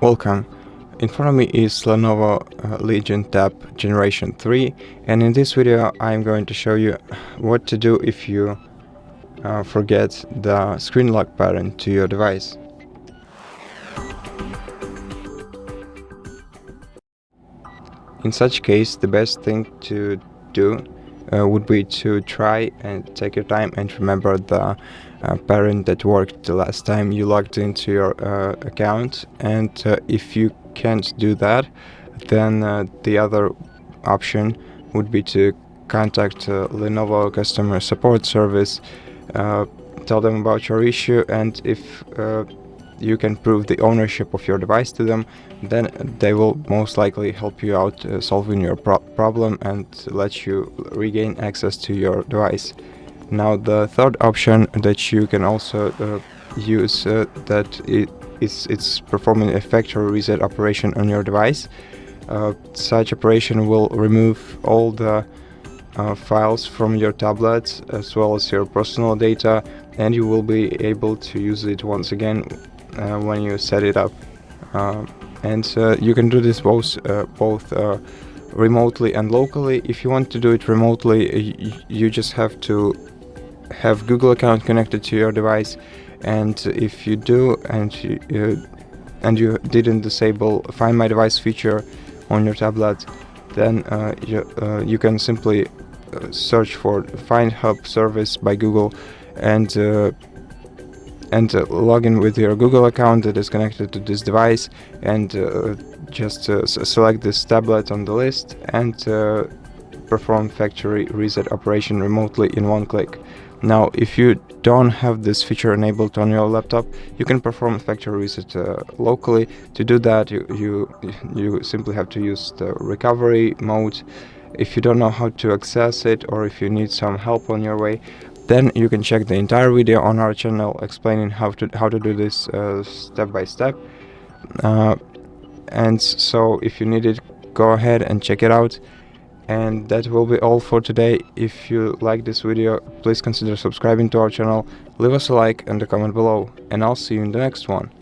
Welcome. In front of me is Lenovo Legion Tab Generation 3, and in this video I'm going to show you what to do if you forget the screen lock pattern to your device. In such case, the best thing to do would be to try and take your time and remember the pattern that worked the last time you logged into your account, and if you can't do that, then the other option would be to contact Lenovo Customer Support service, tell them about your issue, and if you can prove the ownership of your device to them, then they will most likely help you out solving your problem and let you regain access to your device. Now, the third option that you can also use it's performing a factory reset operation on your device. Such operation will remove all the files from your tablet as well as your personal data, and you will be able to use it once again when you set it up. And you can do this both remotely and locally. If you want to do it remotely, you just have to have Google account connected to your device, and if you do and you didn't disable Find My Device feature on your tablet, then you can simply search for Find Hub service by Google and log in with your Google account that is connected to this device, and just select this tablet on the list and perform factory reset operation remotely in one click. Now, if you don't have this feature enabled on your laptop, you can perform factory reset locally. To do that, you simply have to use the recovery mode. If you don't know how to access it, or if you need some help on your way, then you can check the entire video on our channel explaining how to do this step by step. And so if you need it, go ahead and check it out. And that will be all for today. If you like this video, please consider subscribing to our channel, leave us a like and a comment below, and I'll see you in the next one.